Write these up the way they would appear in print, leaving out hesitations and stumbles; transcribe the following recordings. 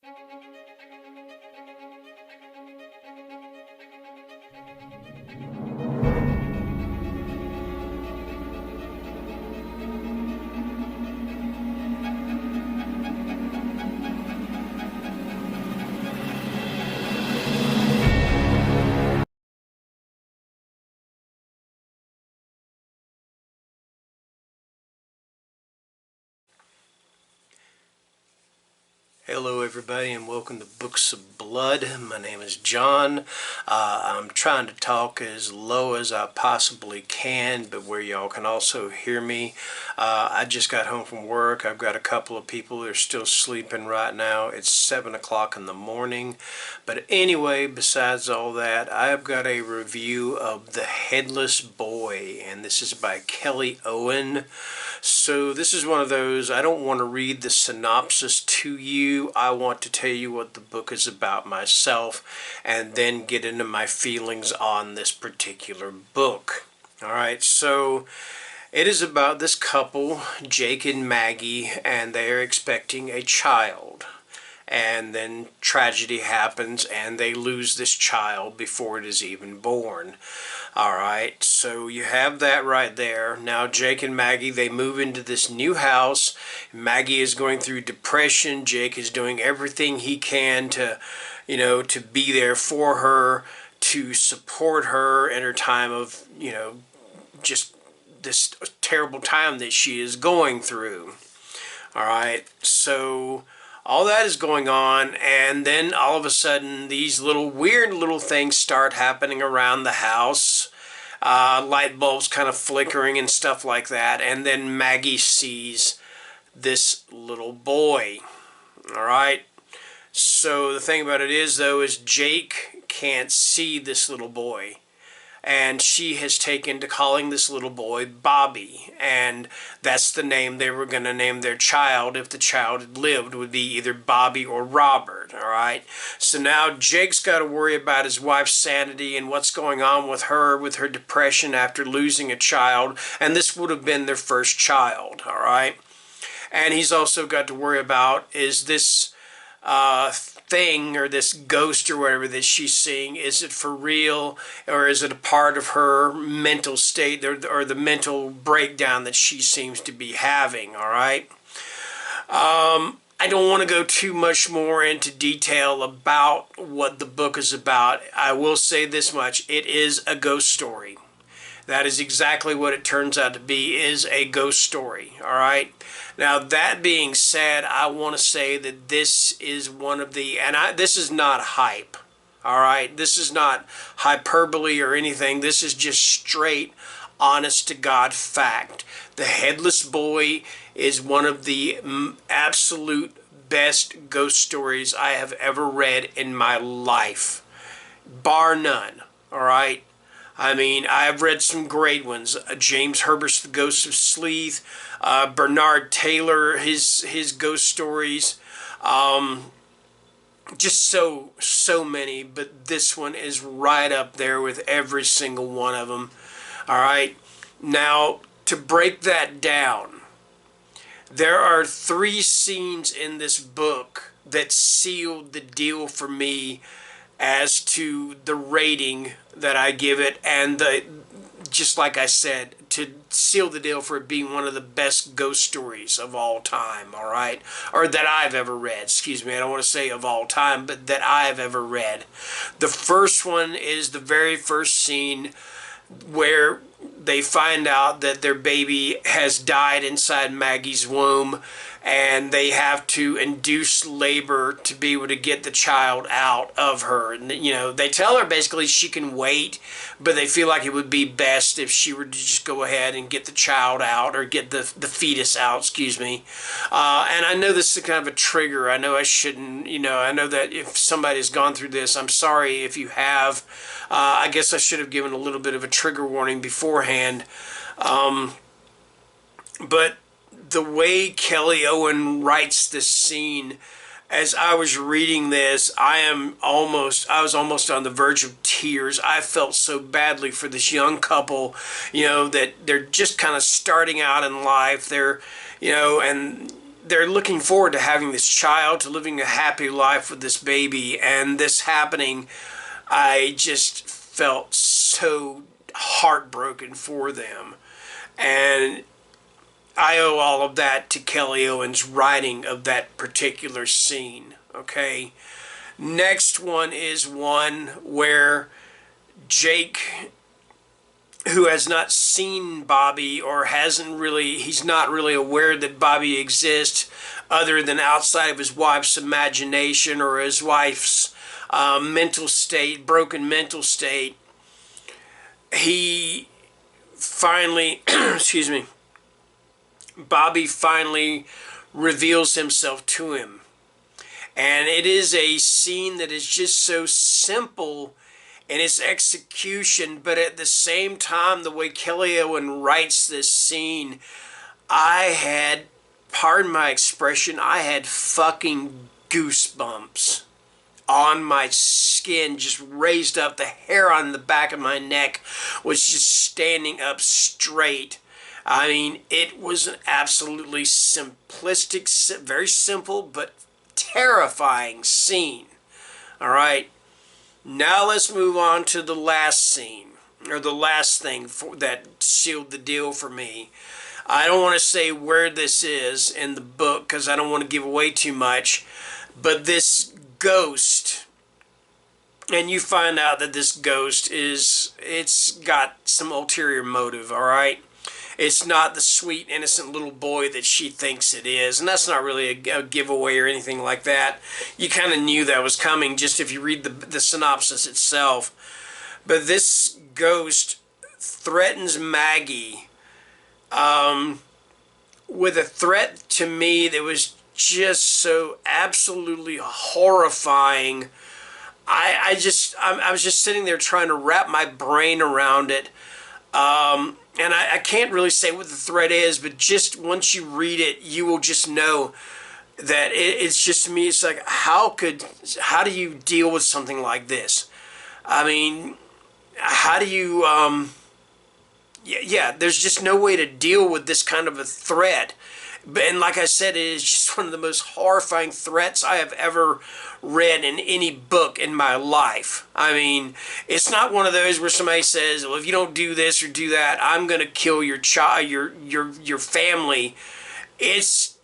Hello everybody and welcome to Books of Blood. My name is John. I'm trying to talk as low as I possibly can, but where y'all can also hear me. I just got home from work. I've got a couple of people that are still sleeping right now. It's 7 o'clock in the morning. But anyway, besides all that, I've got a review of The Headless Boy, and this is by Kelly Owen. So this is one of those, I don't want to read the synopsis to you. I want to tell you what the book is about myself and then get into my feelings on this particular book. Alright, so it is about this couple, Jake and Maggie, and they are expecting a child. And then tragedy happens and they lose this child before it is even born. Alright, so you have that right there. Now Jake and Maggie, they move into this new house. Maggie is going through depression. Jake is doing everything he can to, to be there for her, to support her in her time of, just this terrible time that she is going through. Alright, so all that is going on, and then all of a sudden these weird little things start happening around the house. Light bulbs kind of flickering and stuff like that, and then Maggie sees this little boy. Alright, so the thing about it is though, is Jake can't see this little boy. And she has taken to calling this little boy Bobby, and that's the name they were going to name their child if the child had lived, would be either Bobby or Robert. Alright, so now Jake's got to worry about his wife's sanity and what's going on with her depression after losing a child, and this would have been their first child. Alright, and he's also got to worry about, is this thing or this ghost or whatever that she's seeing, is it for real, or is it a part of her mental state or the mental breakdown that she seems to be having? All right, I don't want to go too much more into detail about what the book is about. I will say this much: it is a ghost story. That is exactly what it turns out to be, is a ghost story. All right. Now, that being said, I want to say that this is one of the, this is not hype. All right. This is not hyperbole or anything. This is just straight, honest to God fact. The Headless Boy is one of the absolute best ghost stories I have ever read in my life, bar none. All right. I mean, I've read some great ones. James Herbert's The Ghost of Sleeth, Bernard Taylor, his ghost stories. Just so many, but this one is right up there with every single one of them. All right. Now, to break that down, there are 3 scenes in this book that sealed the deal for me as to the rating that I give it, and just like I said, to seal the deal for it being one of the best ghost stories of all time, all right? Or that I've ever read. Excuse me, I don't want to say of all time, but that I've ever read. The first one is the very first scene where they find out that their baby has died inside Maggie's womb, and they have to induce labor to be able to get the child out of her. And, they tell her basically she can wait, but they feel like it would be best if she were to just go ahead and get the child out, or get the fetus out, excuse me. And I know this is kind of a trigger. I know I shouldn't, I know that if somebody's gone through this, I'm sorry if you have. I guess I should have given a little bit of a trigger warning beforehand. But the way Kelly Owen writes this scene, as I was reading this, I was almost on the verge of tears. I felt so badly for this young couple, that they're just kind of starting out in life. They're, and they're looking forward to having this child, to living a happy life with this baby, and this happening, I just felt so heartbroken for them. And I owe all of that to Kelly Owen's writing of that particular scene. Okay. Next one is one where Jake, who has not seen Bobby, or he's not really aware that Bobby exists other than outside of his wife's imagination or his wife's mental state, broken mental state. He finally, excuse me, Bobby finally reveals himself to him. And it is a scene that is just so simple in its execution, but at the same time, the way Kelly Owen writes this scene, I had, pardon my expression, I had fucking goosebumps on my skin, just raised up. The hair on the back of my neck was just standing up straight. I mean, it was an absolutely simplistic, very simple, but terrifying scene. All right. Now let's move on to the last scene, or the last thing that sealed the deal for me. I don't want to say where this is in the book because I don't want to give away too much, but this ghost, and you find out that this ghost it's got some ulterior motive, all right? It's not the sweet, innocent little boy that she thinks it is. And that's not really a giveaway or anything like that. You kind of knew that was coming just if you read the synopsis itself. But this ghost threatens Maggie with a threat to me that was just so absolutely horrifying. I was just sitting there trying to wrap my brain around it. And I can't really say what the threat is, but just once you read it, you will just know that it's just, to me, it's like, how do you deal with something like this? I mean, how do you, yeah, there's just no way to deal with this kind of a threat. And like I said, it is just one of the most horrifying threats I have ever read in any book in my life. I mean, it's not one of those where somebody says, well, if you don't do this or do that, I'm going to kill your child, your family. It's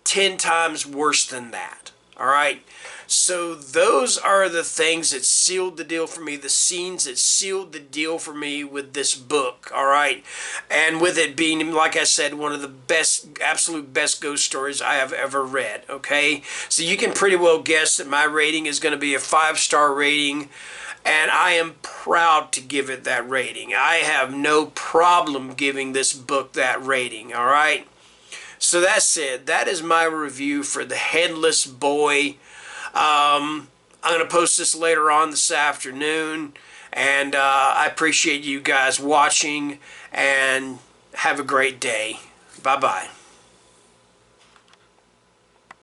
10 times worse than that. All right. So those are the things that sealed the deal for me, the scenes that sealed the deal for me with this book, all right? And with it being, like I said, one of the best, absolute best ghost stories I have ever read, okay? So you can pretty well guess that my rating is going to be a 5-star rating, and I am proud to give it that rating. I have no problem giving this book that rating, all right? So that's it. That is my review for The Headless Boy. I'm going to post this later on this afternoon, and I appreciate you guys watching, and have a great day. Bye-bye.